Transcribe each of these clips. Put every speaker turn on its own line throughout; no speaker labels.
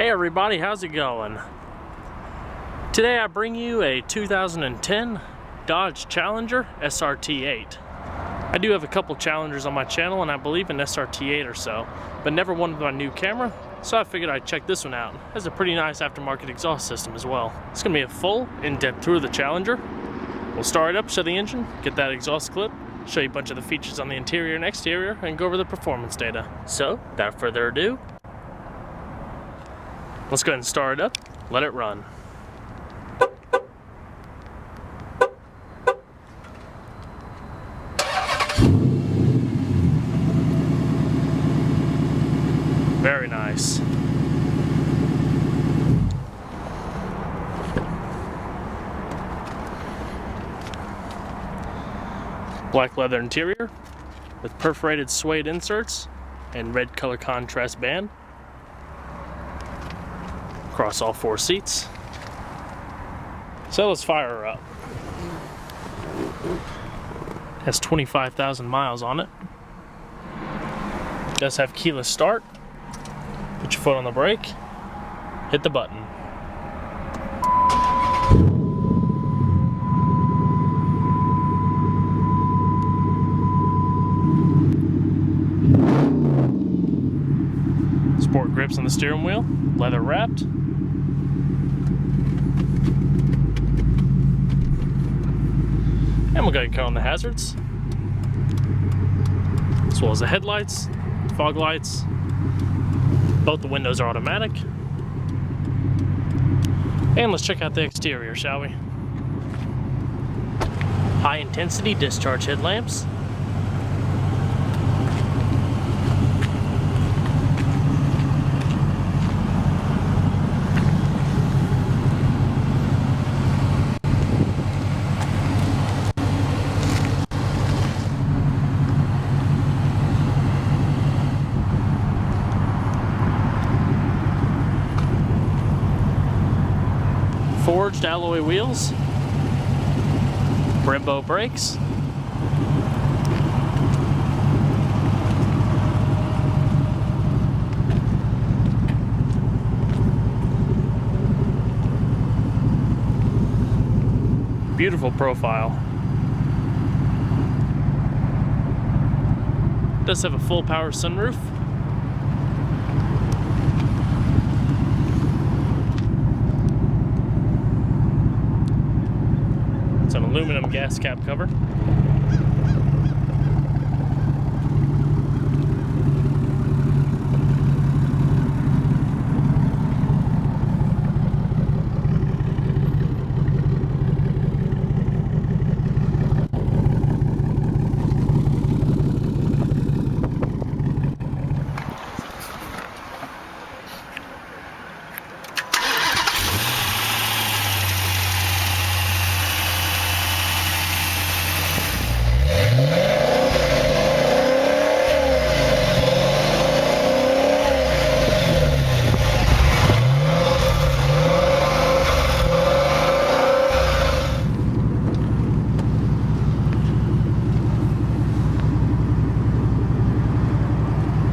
Hey everybody, how's it going? Today I bring you a 2010 Dodge Challenger SRT8. I do have a couple Challengers on my channel and I believe an SRT8 or so, but never one with my new camera, so I figured I'd check this one out. It has a pretty nice aftermarket exhaust system as well. It's going to be a full, in-depth tour of the Challenger. We'll start it up, show the engine, get that exhaust clip, show you a bunch of the features on the interior and exterior, and go over the performance data. So, without further ado, let's go ahead and start it up, let it run. Very nice. Black leather interior with perforated suede inserts and red color contrast band across all four seats. So let's fire her up. Has 25,000 miles on it. Does have keyless start. Put your foot on the brake, hit the button. Sport grips on the steering wheel, leather wrapped. And we'll go ahead and cut on the hazards, as well as the headlights, fog lights. Both the windows are automatic. And let's check out the exterior, shall we? High intensity discharge headlamps. Forged alloy wheels, Brembo brakes, beautiful profile. Does have a full power sunroof. It's an aluminum gas cap cover.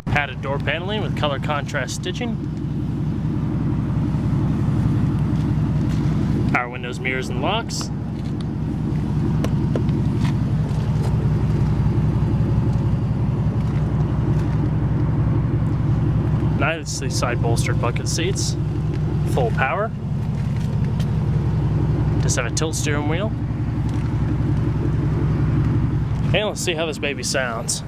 Padded door paneling with color contrast stitching. Power windows, mirrors, and locks. Nicely side bolstered bucket seats. Full power. Does have a tilt steering wheel. And let's see how this baby sounds.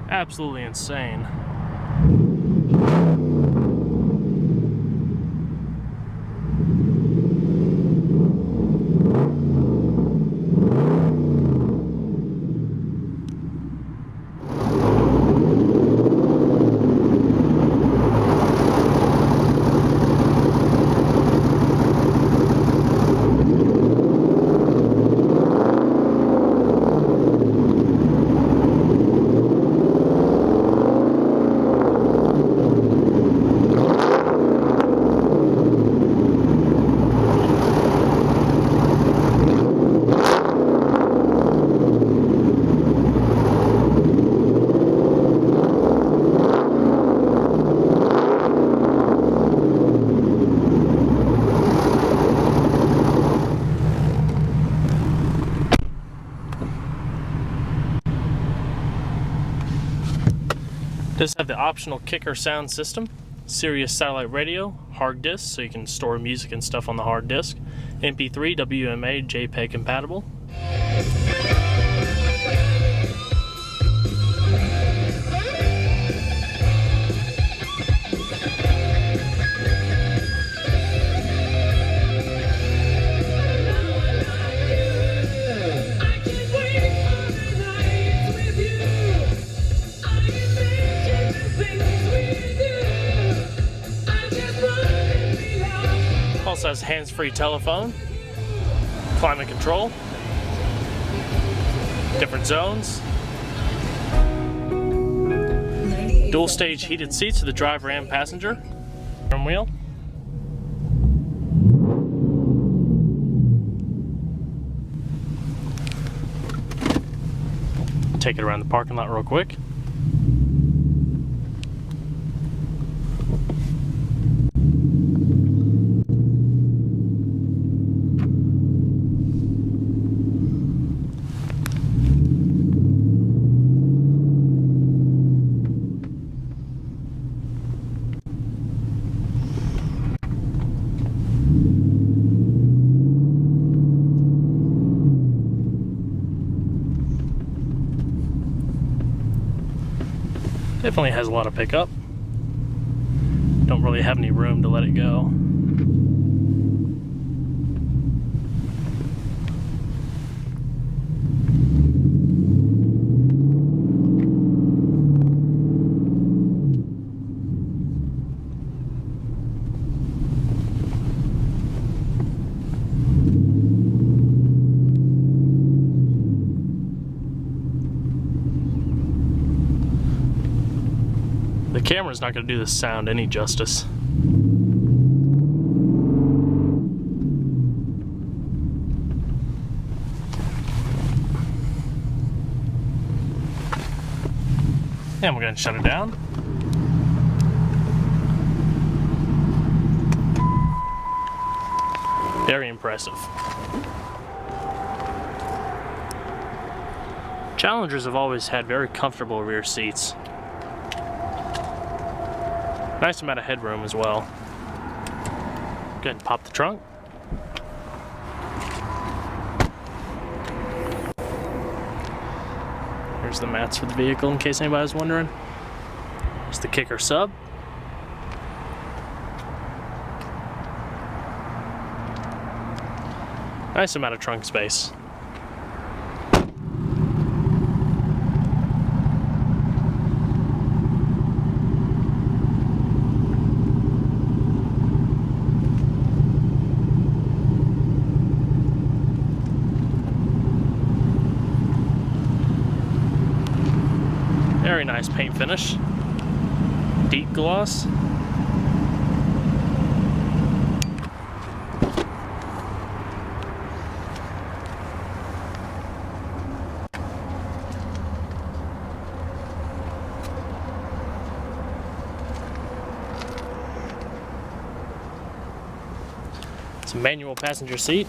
Absolutely insane. This has the optional Kicker sound system, Sirius satellite radio, hard disk so you can store music and stuff on the hard disk, MP3, WMA, JPEG compatible. Also has hands-free telephone, climate control, different zones, dual stage heated seats for the driver and passenger, front wheel. Take it around the parking lot real quick. Definitely has a lot of pickup. Don't really have any room to let it go. The camera's not going to do this sound any justice. And we're going to shut it down. Very impressive. Challengers have always had very comfortable rear seats. Nice amount of headroom as well. Go ahead and pop the trunk. Here's the mats for the vehicle in case anybody was wondering. Here's the Kicker sub. Nice amount of trunk space. Very nice paint finish. Deep gloss. It's a manual passenger seat.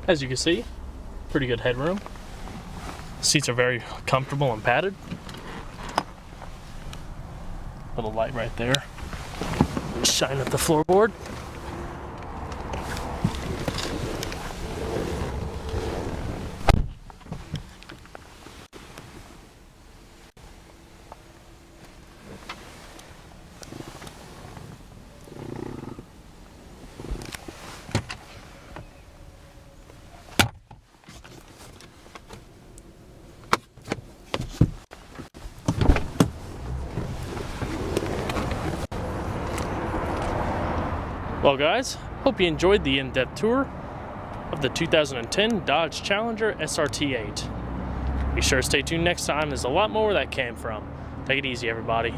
As you can see, pretty good headroom. Seats are very comfortable and padded. Little light right there. Shine up the floorboard. Well guys, hope you enjoyed the in-depth tour of the 2010 Dodge Challenger SRT8. Be sure to stay tuned next time, there's a lot more where that came from. Take it easy everybody.